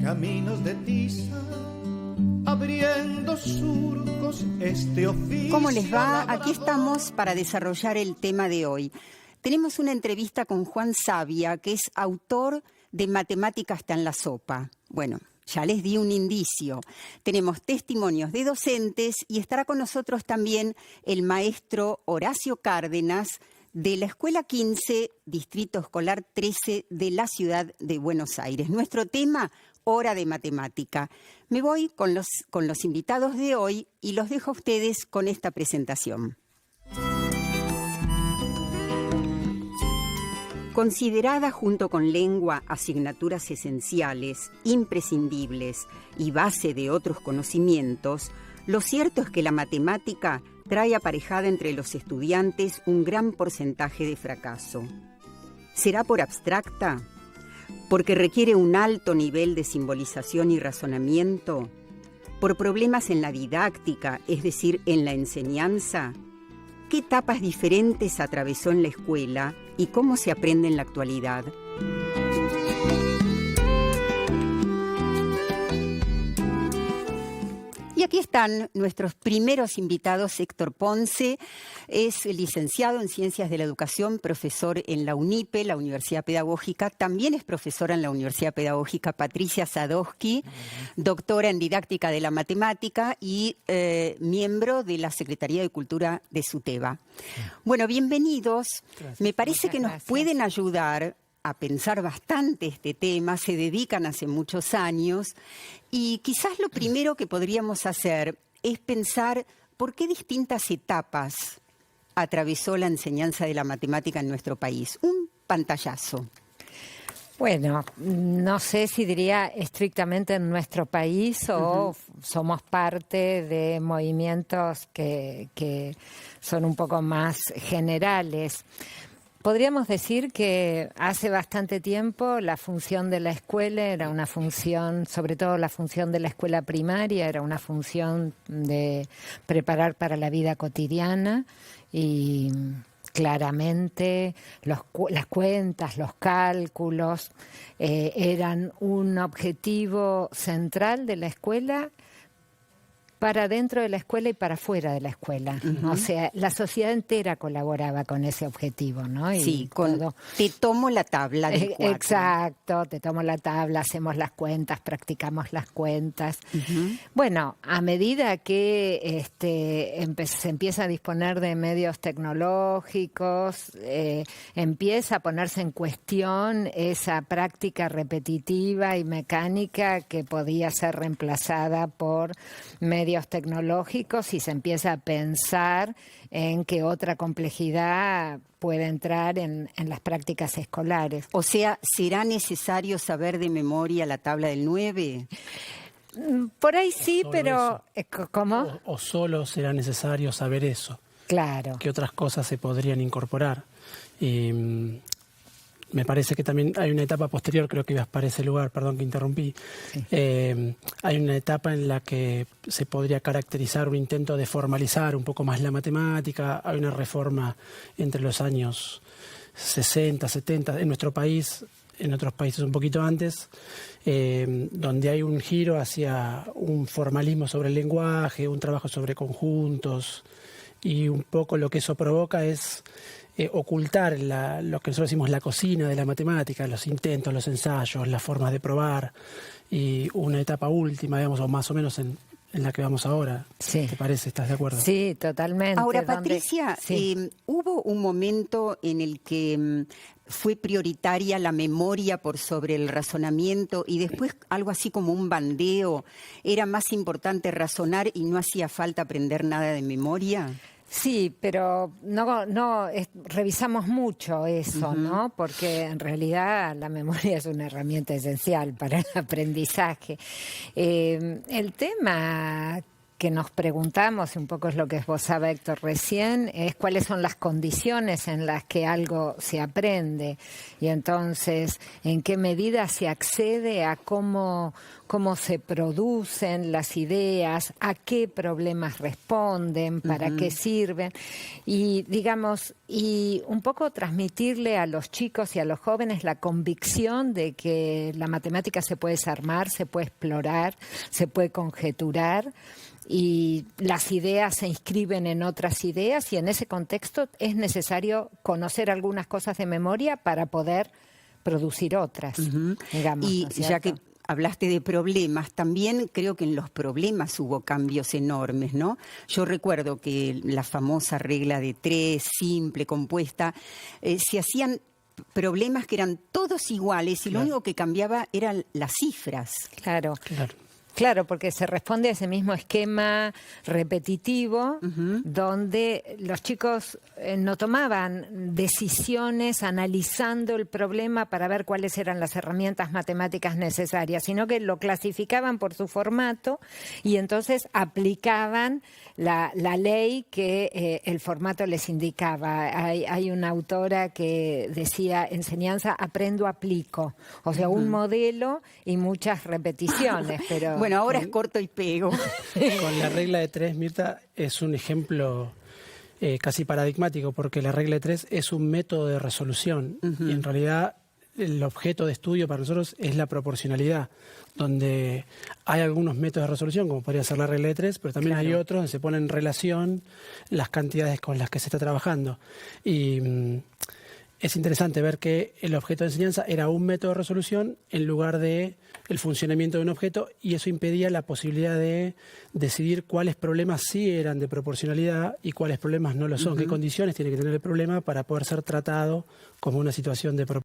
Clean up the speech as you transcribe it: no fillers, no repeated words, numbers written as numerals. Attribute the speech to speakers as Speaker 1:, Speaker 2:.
Speaker 1: caminos de tiza, abriendo surcos este oficio.
Speaker 2: ¿Cómo les va? Aquí estamos para desarrollar el tema de hoy. Tenemos una entrevista con Juan Savia, que es autor de Matemática está en la sopa. Bueno, ya les di un indicio. Tenemos testimonios de docentes y estará con nosotros también el maestro Horacio Cárdenas de la Escuela 15, Distrito Escolar 13 de la Ciudad de Buenos Aires. Nuestro tema, Hora de Matemática. Me voy con los invitados de hoy y los dejo a ustedes con esta presentación. Considerada junto con lengua asignaturas esenciales, imprescindibles y base de otros conocimientos, lo cierto es que la matemática trae aparejada entre los estudiantes un gran porcentaje de fracaso. ¿Será por abstracta? ¿Porque requiere un alto nivel de simbolización y razonamiento? ¿Por problemas en la didáctica, es decir, en la enseñanza? ¿Qué etapas diferentes atravesó en la escuela y cómo se aprende en la actualidad? Y aquí están nuestros primeros invitados. Héctor Ponce es licenciado en Ciencias de la Educación, profesor en la UNIPE, la Universidad Pedagógica. También es profesora en la Universidad Pedagógica Patricia Sadowski, doctora en Didáctica de la Matemática y miembro de la Secretaría de Cultura de SUTEBA. Bueno, bienvenidos.
Speaker 3: Gracias.
Speaker 2: Me parece que nos
Speaker 3: Gracias.
Speaker 2: pueden ayudar a pensar bastante este tema, se dedican hace muchos años y quizás lo primero que podríamos hacer es pensar por qué distintas etapas atravesó la enseñanza de la matemática en nuestro país. Un pantallazo.
Speaker 3: Bueno, no sé si diría estrictamente en nuestro país o somos parte de movimientos que son un poco más generales. Podríamos decir que hace bastante tiempo la función de la escuela era una función, sobre todo la función de la escuela primaria, era una función de preparar para la vida cotidiana y claramente las cuentas, los cálculos eran un objetivo central de la escuela para dentro de la escuela y para fuera de la escuela. O sea, la sociedad entera colaboraba con ese objetivo, ¿no? Y
Speaker 2: sí, te tomo la tabla del 4.
Speaker 3: Exacto, te tomo la tabla, hacemos las cuentas, practicamos las cuentas. Bueno, a medida que se empieza a disponer de medios tecnológicos, empieza a ponerse en cuestión esa práctica repetitiva y mecánica que podía ser reemplazada por medios tecnológicos y se empieza a pensar en que otra complejidad puede entrar en las prácticas escolares.
Speaker 2: O sea, ¿será necesario saber de memoria la tabla del 9?
Speaker 3: Por ahí sí, pero ¿cómo?
Speaker 4: O solo será necesario saber eso.
Speaker 3: Claro.
Speaker 4: ¿Qué otras cosas se podrían incorporar? Me parece que también hay una etapa posterior, creo que ibas para ese lugar, perdón que interrumpí. Sí. Hay una etapa en la que se podría caracterizar un intento de formalizar un poco más la matemática. Hay una reforma entre los años 60, 70 en nuestro país, en otros países un poquito antes, donde hay un giro hacia un formalismo sobre el lenguaje, un trabajo sobre conjuntos, y un poco lo que eso provoca es ocultar lo que nosotros decimos la cocina de la matemática, los intentos, los ensayos, las formas de probar, y una etapa última, digamos, o más o menos en la que vamos ahora.
Speaker 3: Sí.
Speaker 4: ¿Te parece? ¿Estás de acuerdo?
Speaker 3: Sí, totalmente.
Speaker 2: Ahora, Patricia, sí. Hubo un momento en el que fue prioritaria la memoria por sobre el razonamiento y después algo así como un bandeo. ¿Era más importante razonar y no hacía falta aprender nada de memoria?
Speaker 3: Sí, pero no revisamos mucho eso, ¿no? Porque en realidad la memoria es una herramienta esencial para el aprendizaje. El tema que nos preguntamos, y un poco es lo que esbozaba Héctor recién, es cuáles son las condiciones en las que algo se aprende y entonces en qué medida se accede a cómo se producen las ideas, a qué problemas responden, para qué sirven y digamos, y un poco transmitirle a los chicos y a los jóvenes la convicción de que la matemática se puede desarmar, se puede explorar, se puede conjeturar y las ideas se inscriben en otras ideas y en ese contexto es necesario conocer algunas cosas de memoria para poder producir otras, digamos.
Speaker 2: Y
Speaker 3: ¿no es cierto?
Speaker 2: ya que hablaste de problemas, también creo que en los problemas hubo cambios enormes, ¿no? Yo recuerdo que la famosa regla de 3, simple, compuesta, se hacían problemas que eran todos iguales y lo único que cambiaba eran las cifras.
Speaker 3: Claro. Claro, porque se responde a ese mismo esquema repetitivo donde los chicos no tomaban decisiones analizando el problema para ver cuáles eran las herramientas matemáticas necesarias, sino que lo clasificaban por su formato y entonces aplicaban la ley que el formato les indicaba. Hay una autora que decía, enseñanza aprendo, aplico. O sea, un modelo y muchas repeticiones, pero...
Speaker 2: Bueno, ahora es corto y pego.
Speaker 4: Con la regla de 3, Mirta, es un ejemplo casi paradigmático, porque la regla de 3 es un método de resolución y en realidad el objeto de estudio para nosotros es la proporcionalidad, donde hay algunos métodos de resolución, como podría ser la regla de 3, pero también hay otros donde se ponen en relación las cantidades con las que se está trabajando. Y es interesante ver que el objeto de enseñanza era un método de resolución en lugar de el funcionamiento de un objeto, y eso impedía la posibilidad de decidir cuáles problemas sí eran de proporcionalidad y cuáles problemas no lo son, qué condiciones tiene que tener el problema para poder ser tratado como una situación de proporcionalidad.